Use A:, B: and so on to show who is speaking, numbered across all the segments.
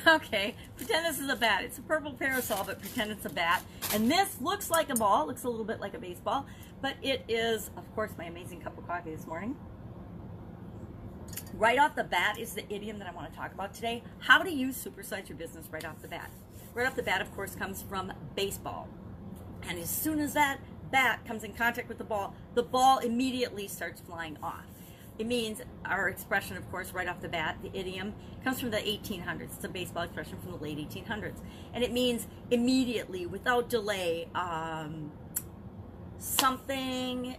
A: Okay, pretend this is a bat. It's a purple parasol, but pretend it's a bat. And this looks like a ball, looks a little bit like a baseball, but it is, of course, my amazing cup of coffee this morning. Right off the bat is the idiom that I want to talk about today. How to use supersize your business right off the bat. Right off the bat, of course, comes from baseball. And as soon as that bat comes in contact with the ball immediately starts flying off. It means our expression, of course, right off the bat, the idiom, comes from the 1800s. It's a baseball expression from the late 1800s. And it means immediately, without delay, something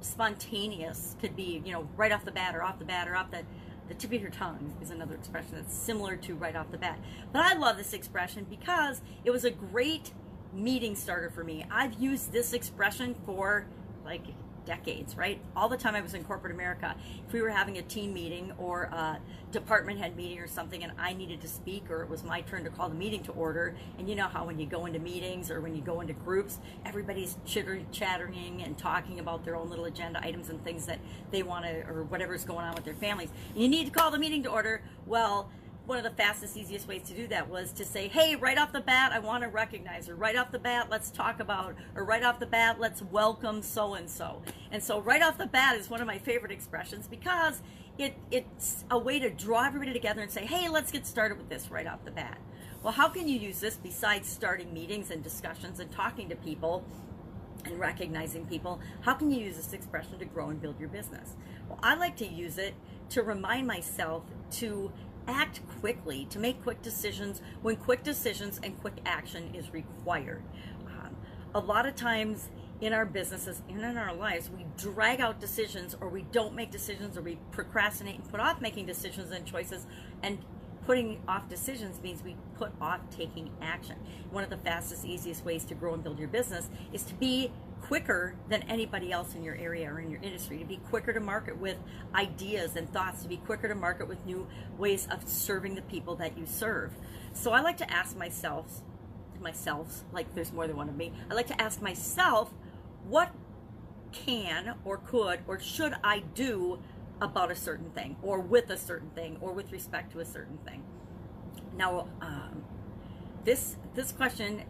A: spontaneous could be, right off the bat or off the bat or off the tip of your tongue is another expression that's similar to right off the bat. But I love this expression because it was a great meeting starter for me. I've used this expression for like decades, right? All the time I was in corporate America, if we were having a team meeting or a department head meeting or something and I needed to speak or it was my turn to call the meeting to order, and you know how when you go into meetings or when you go into groups, everybody's chattering and talking about their own little agenda items and things that they want to, or whatever's going on with their families. And you need to call the meeting to order. Well, one of the fastest, easiest ways to do that was to say, hey, right off the bat, I want to recognize, or right off the bat, let's talk about, or right off the bat, let's welcome so-and-so. And so right off the bat is one of my favorite expressions because it's a way to draw everybody together and say, hey, let's get started with this right off the bat. Well, how can you use this besides starting meetings and discussions and talking to people and recognizing people? How can you use this expression to grow and build your business? Well, I like to use it to remind myself to act quickly, to make quick decisions when quick decisions and quick action is required. A lot of times in our businesses and in our lives, we drag out decisions, or we don't make decisions, or we procrastinate and put off making decisions and choices. And putting off decisions means we put off taking action. One of the fastest, easiest ways to grow and build your business is to be quicker than anybody else in your area or in your industry, to be quicker to market with ideas and thoughts, to be quicker to market with new ways of serving the people that you serve. So I like to ask myself, like there's more than one of me, I like to ask myself, what can or could or should I do about a certain thing, or with a certain thing, or with respect to a certain thing? Now, this question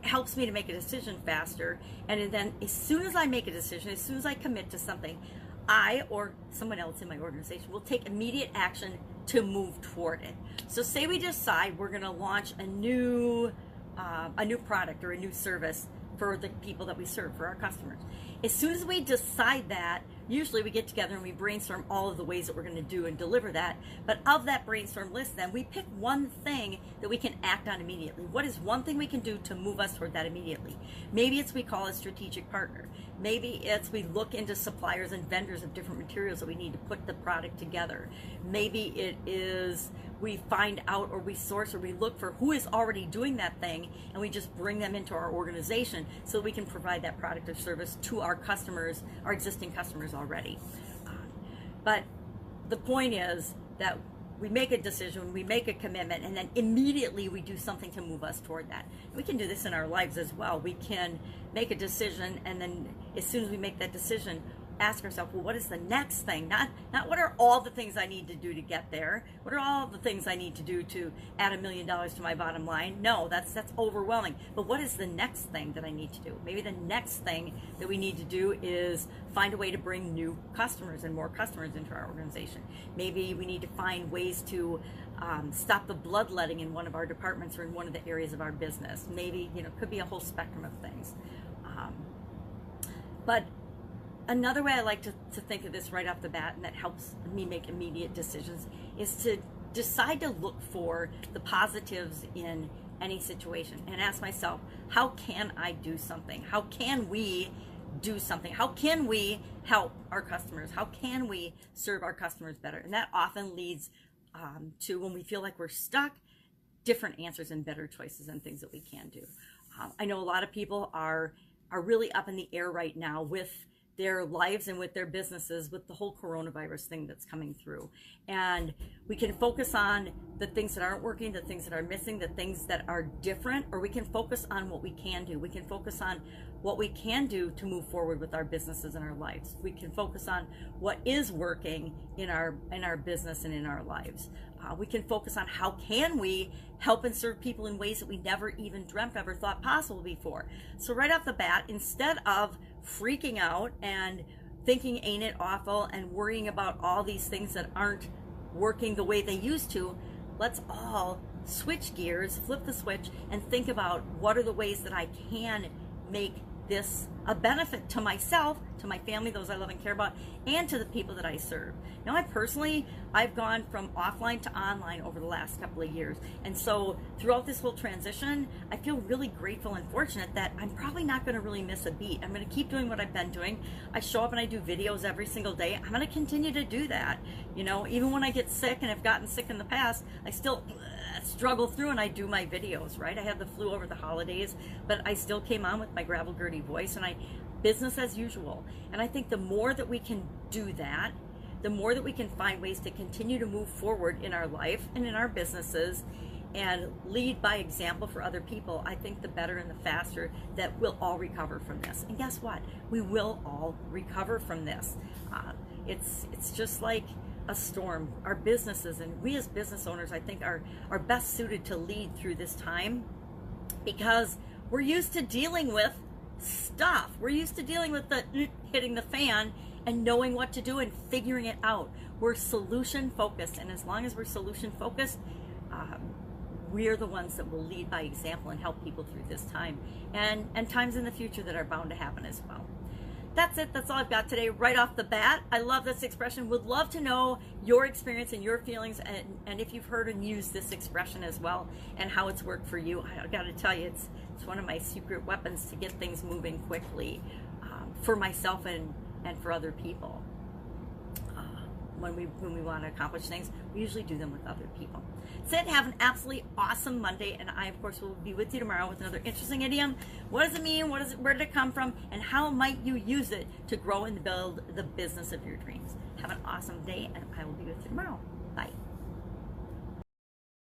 A: helps me to make a decision faster, and then as soon as I make a decision, as soon as I commit to something, I or someone else in my organization will take immediate action to move toward it. So say we decide we're going to launch a new product or a new service for the people that we serve, for our customers. As soon as we decide that, usually we get together and we brainstorm all of the ways that we're going to do and deliver that. But of that brainstorm list, then we pick one thing that we can act on immediately. What is one thing we can do to move us toward that immediately? Maybe it's we call a strategic partner. Maybe it's we look into suppliers and vendors of different materials that we need to put the product together. Maybe it is we find out, or we source, or we look for who is already doing that thing, and we just bring them into our organization so we can provide that product or service to our customers, our existing customers already. But the point is that we make a decision, we make a commitment, and then immediately we do something to move us toward that. We can do this in our lives as well. We can make a decision, and then as soon as we make that decision, ask ourselves, well, what is the next thing? Not what are all the things I need to do to get there? What are all the things I need to do to add $1 million to my bottom line? No, that's overwhelming. But what is the next thing that I need to do? Maybe the next thing that we need to do is find a way to bring new customers and more customers into our organization. Maybe we need to find ways to stop the bloodletting in one of our departments or in one of the areas of our business. Maybe, it could be a whole spectrum of things. But another way I like to think of this right off the bat, and that helps me make immediate decisions, is to decide to look for the positives in any situation and ask myself, how can I do something? How can we do something? How can we help our customers? How can we serve our customers better? And that often leads to, when we feel like we're stuck, different answers and better choices and things that we can do. I know a lot of people are really up in the air right now with their lives and with their businesses with the whole coronavirus thing that's coming through. And we can focus on the things that aren't working, the things that are missing, the things that are different, or we can focus on what we can do. We can focus on what we can do to move forward with our businesses and our lives. We can focus on what is working in our business and in our lives. We can focus on how can we help and serve people in ways that we never even dreamt, ever thought possible before. So right off the bat, instead of freaking out and thinking ain't it awful and worrying about all these things that aren't working the way they used to, let's all switch gears, flip the switch, and think about what are the ways that I can make this a benefit to myself, to my family, those I love and care about, and to the people that I serve. Now, I've gone from offline to online over the last couple of years. And so throughout this whole transition, I feel really grateful and fortunate that I'm probably not going to really miss a beat. I'm going to keep doing what I've been doing. I show up and I do videos every single day. I'm going to continue to do that. You know, even when I get sick, and I've gotten sick in the past, I still struggle through and I do my videos, right? I had the flu over the holidays, but I still came on with my gravel gurdy voice, and business as usual. And I think the more that we can do that, the more that we can find ways to continue to move forward in our life and in our businesses and lead by example for other people, I think the better and the faster that we'll all recover from this. And guess what? We will all recover from this. It's just like a storm. Our businesses, and we as business owners, I think are best suited to lead through this time because we're used to dealing with stuff. We're used to dealing with the hitting the fan and knowing what to do and figuring it out. We're solution focused, and as long as we're solution focused, we're the ones that will lead by example and help people through this time and times in the future that are bound to happen as well. That's it. That's all I've got today right off the bat. I love this expression. Would love to know your experience and your feelings, and if you've heard and used this expression as well and how it's worked for you. I got to tell you, it's one of my secret weapons to get things moving quickly for myself and for other people. When we want to accomplish things, we usually do them with other people. So have an absolutely awesome Monday, and I, of course, will be with you tomorrow with another interesting idiom. What does it mean? Where did it come from? And how might you use it to grow and build the business of your dreams? Have an awesome day, and I will be with you tomorrow. Bye.